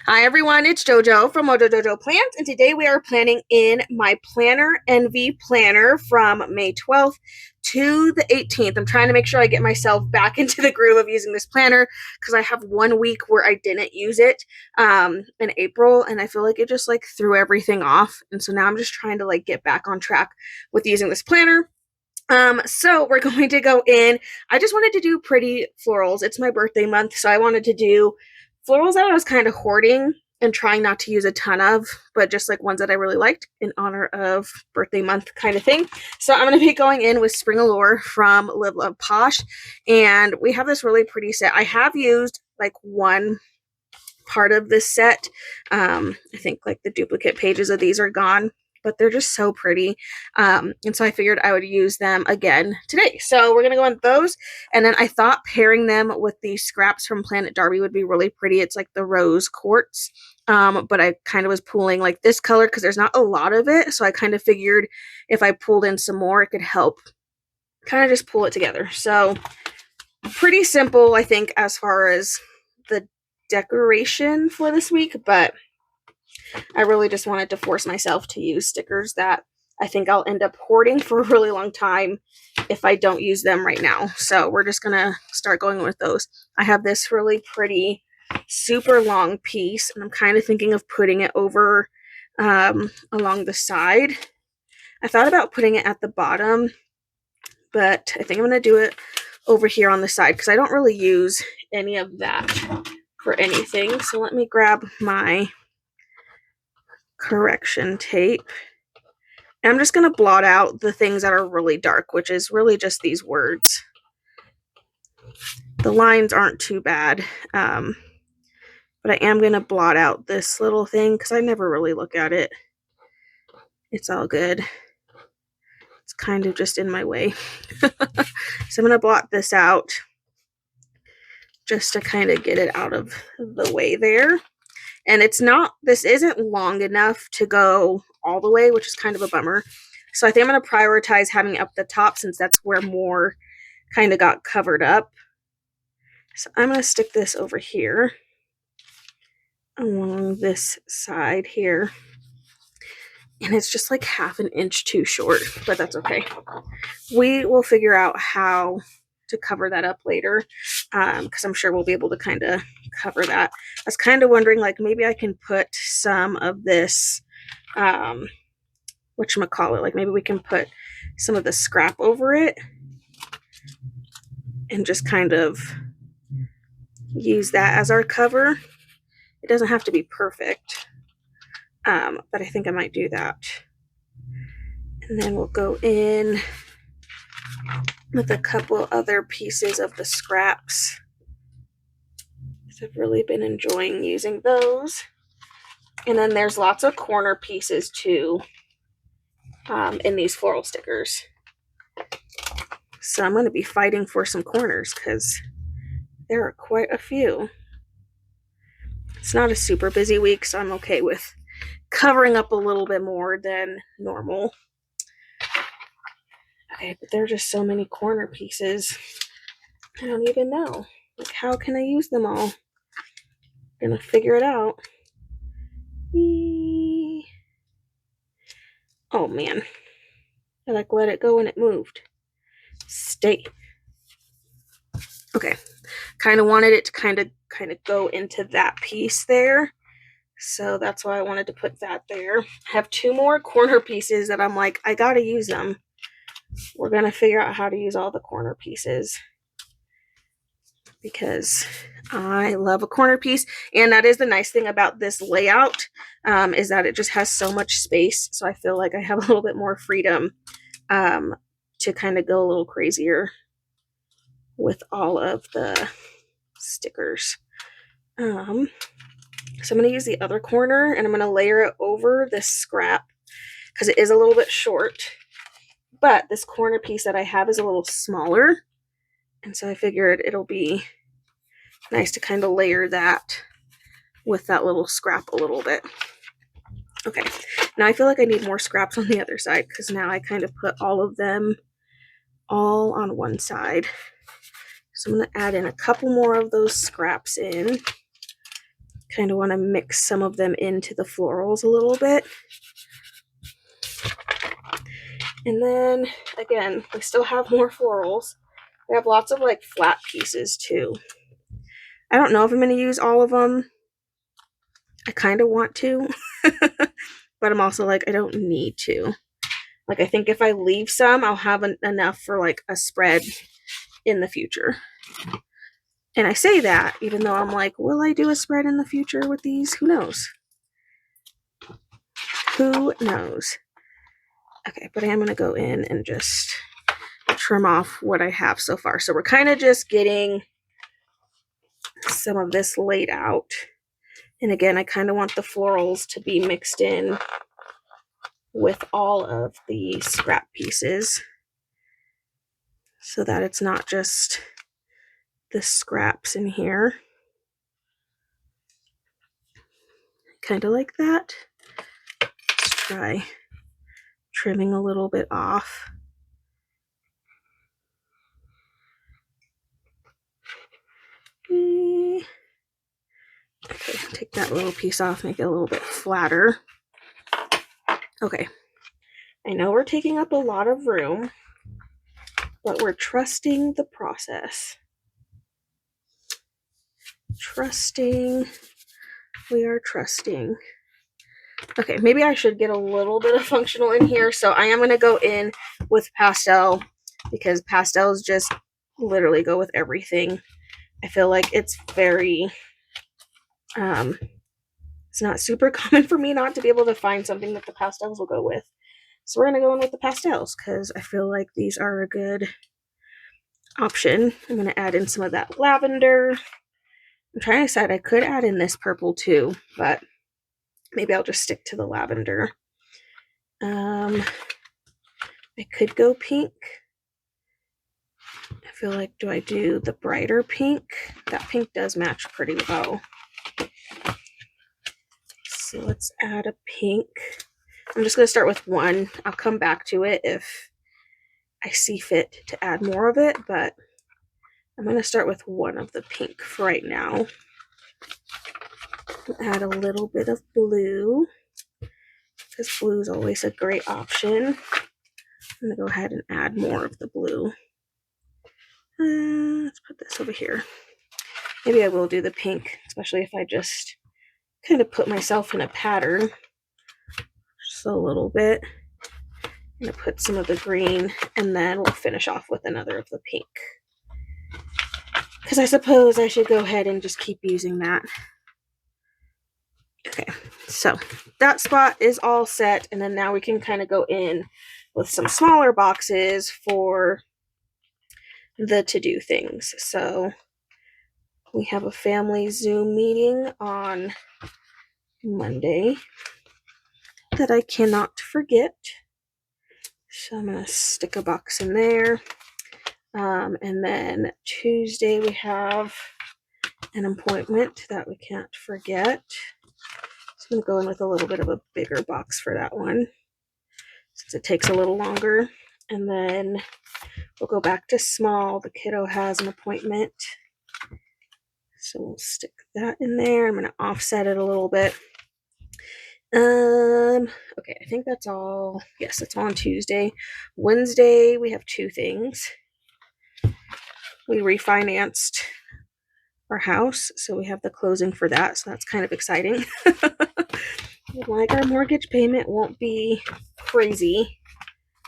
Hi everyone, it's JoJo from Mojo Jojo Plans, and today we are planning in my Planner Envy planner from May 12th to the 18th. I'm trying to make sure I get myself back into the groove of using this planner because I have 1 week where I didn't use it in April, and I feel like it just threw everything off. And so now I'm just trying to get back on track with using this planner. So we're going to go in. I just wanted to do pretty florals. It's my birthday month, so I wanted to do florals that I was kind of hoarding and trying not to use a ton of, but just ones that I really liked in honor of birthday month kind of thing. So I'm going to be going in with Spring Allure from Live Love Posh, and we have this really pretty set. I have used one part of this set. I think the duplicate pages of these are gone, but they're just so pretty. And so I figured I would use them again today. So we're going to go on those. And then I thought pairing them with the scraps from Planet Darby would be really pretty. It's the rose quartz. But I kind of was pooling this color because there's not a lot of it. So I kind of figured if I pulled in some more, it could help kind of just pull it together. So pretty simple, I think, as far as the decoration for this week, but I really just wanted to force myself to use stickers that I think I'll end up hoarding for a really long time if I don't use them right now. So we're just gonna start going with those. I have this really pretty super long piece, and I'm kind of thinking of putting it over along the side. I thought about putting it at the bottom, but I think I'm gonna do it over here on the side because I don't really use any of that for anything. So let me grab my correction tape, and I'm just going to blot out the things that are really dark, which is really just these words. The lines aren't too bad, but I am going to blot out this little thing because I never really look at it. It's all good. It's kind of just in my way. So I'm going to blot this out just to kind of get it out of the way there. And this isn't long enough to go all the way, which is kind of a bummer. So I think I'm going to prioritize having it up the top since that's where more kind of got covered up. So I'm going to stick this over here along this side here. And it's just half an inch too short, but that's okay. We will figure out how to cover that up later because I'm sure we'll be able to kind of cover that. I was kind of wondering maybe I can put some of this whatchamacallit, maybe we can put some of the scrap over it and just kind of use that as our cover. It doesn't have to be perfect, but I think I might do that. And then we'll go in with a couple other pieces of the scraps. I've really been enjoying using those. And then there's lots of corner pieces too in these floral stickers. So I'm going to be fighting for some corners because there are quite a few. It's not a super busy week, so I'm okay with covering up a little bit more than normal. Okay, but there are just so many corner pieces. I don't even know. How can I use them all? I'm gonna figure it out. Whee. Oh man. I let it go and it moved. Stay. Okay. Kind of wanted it to kind of go into that piece there. So that's why I wanted to put that there. I have 2 more corner pieces that I'm I gotta use them. We're gonna figure out how to use all the corner pieces because I love a corner piece, and that is the nice thing about this layout is that it just has so much space, so I feel I have a little bit more freedom to kind of go a little crazier with all of the stickers. So I'm going to use the other corner, and I'm going to layer it over this scrap because it is a little bit short, but this corner piece that I have is a little smaller, and so I figured it'll be nice to kind of layer that with that little scrap a little bit. Okay, now I feel I need more scraps on the other side because now I kind of put all of them all on one side. So I'm going to add in a couple more of those scraps in. Kind of want to mix some of them into the florals a little bit. And then, again, we still have more florals. We have lots of like flat pieces too. I don't know if I'm going to use all of them. I kind of want to, but I'm also like, I don't need to. Like, I think if I leave some, I'll have enough for like a spread in the future. And I say that even though I'm like, will I do a spread in the future with these? Who knows? Who knows? Okay, but I am going to go in and just trim off what I have so far. So we're kind of just getting some of this laid out. And again, I kind of want the florals to be mixed in with all of the scrap pieces so that it's not just the scraps in here. Kind of like that. Let's try trimming a little bit off. Okay, take that little piece off, make it a little bit flatter. Okay, I know we're taking up a lot of room, but we're trusting the process. We are trusting. Okay, maybe I should get a little bit of functional in here. So I am going to go in with pastel because pastels just literally go with everything. I feel like it's very, it's not super common for me not to be able to find something that the pastels will go with. So we're going to go in with the pastels because I feel like these are a good option. I'm going to add in some of that lavender. I'm trying to decide, I could add in this purple too, but maybe I'll just stick to the lavender. I could go pink. I feel like, do I do the brighter pink? That pink does match pretty well. So let's add a pink. I'm just going to start with one. I'll come back to it if I see fit to add more of it, but I'm going to start with one of the pink for right now. Add a little bit of blue because blue is always a great option. I'm going to go ahead and add more of the blue. Let's put this over here. Maybe I will do the pink, especially if I just kind of put myself in a pattern. Just a little bit. I'm going to put some of the green, and then we'll finish off with another of the pink. Because I suppose I should go ahead and just keep using that. Okay, so that spot is all set, and then now we can kind of go in with some smaller boxes for the to-do things. So we have a family Zoom meeting on Monday that I cannot forget. So I'm going to stick a box in there. And then Tuesday we have an appointment that we can't forget. So I'm going to go in with a little bit of a bigger box for that one since it takes a little longer. And then we'll go back to small. The kiddo has an appointment. So we'll stick that in there. I'm going to offset it a little bit. Okay, I think that's all. Yes, it's on Tuesday. Wednesday, we have two things. We refinanced our house, so we have the closing for that, so that's kind of exciting. Like, our mortgage payment won't be crazy,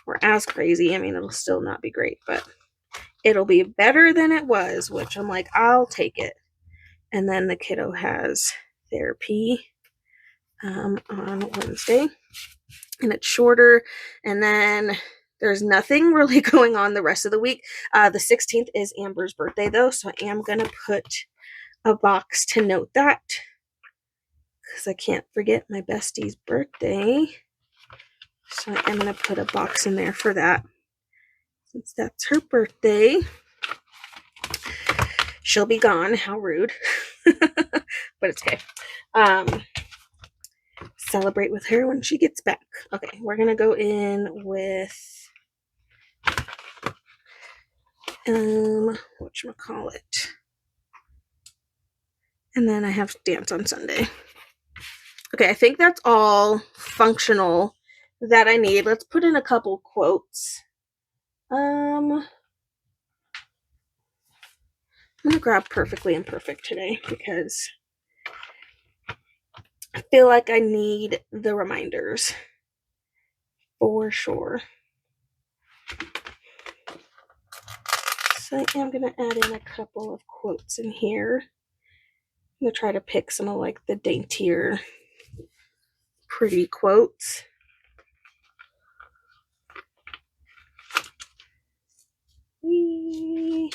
or as crazy. I mean, it'll still not be great, but it'll be better than it was, which I'm like, I'll take it. And then the kiddo has therapy on Wednesday, and it's shorter. And then there's nothing really going on the rest of the week. The 16th is Amber's birthday, though, so I am going to put a box to note that because I can't forget my bestie's birthday. So I am going to put a box in there for that since that's her birthday. She'll be gone. How rude. But it's okay. Celebrate with her when she gets back. Okay, we're going to go in with whatchamacallit. And then I have dance on Sunday. Okay, I think that's all functional that I need. Let's put in a couple quotes. I'm gonna grab Perfectly Imperfect today because I feel like I need the reminders for sure. So I am gonna add in a couple of quotes in here. I'm gonna try to pick some of like the daintier, pretty quotes. These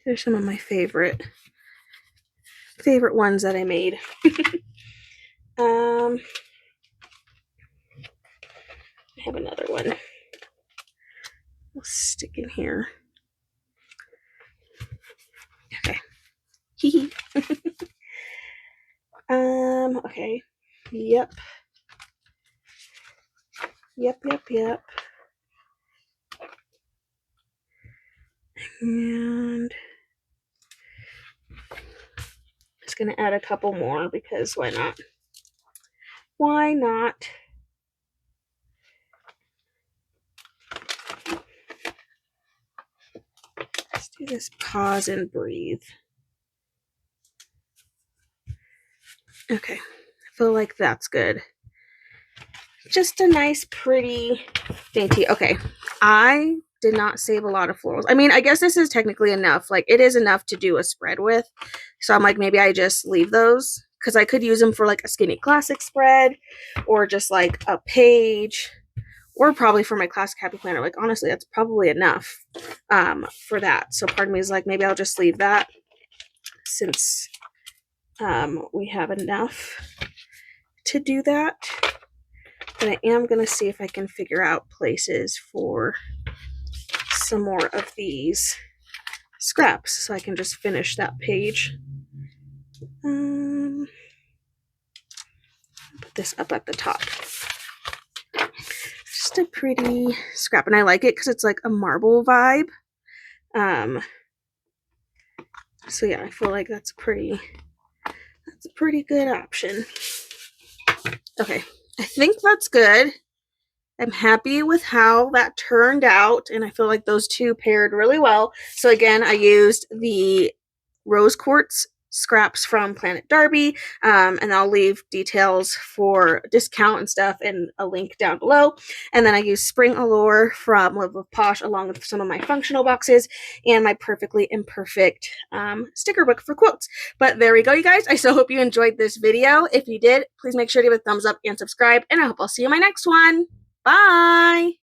are some of my favorite ones that I made. I have another one. I'll stick in here. Okay. Okay. Yep. And just gonna add a couple more because why not? Why not? Let's do this pause and breathe. Okay, I feel like that's good. Just a nice, pretty, dainty. Okay, I did not save a lot of florals. I mean, I guess this is technically enough. Like, it is enough to do a spread with. So I'm like, maybe I just leave those because I could use them for like a Skinny Classic spread or just like a page or probably for my Classic Happy Planner. Like, honestly, that's probably enough for that. So part of me is like, maybe I'll just leave that since we have enough to do that. But I am going to see if I can figure out places for some more of these scraps so I can just finish that page. Put this up at the top. Just a pretty scrap, and I like it because it's like a marble vibe. So yeah, I feel like that's a pretty good option. Okay, I think that's good. I'm happy with how that turned out, and I feel like those two paired really well. So again, I used the rose quartz scraps from Planet Darby, and I'll leave details for discount and stuff and a link down below. And then I used Spring Allure from Live with Posh along with some of my functional boxes and my Perfectly Imperfect sticker book for quotes. But there we go, you guys. I so hope you enjoyed this video. If you did, please make sure to give it a thumbs up and subscribe, and I hope I'll see you in my next one. Bye!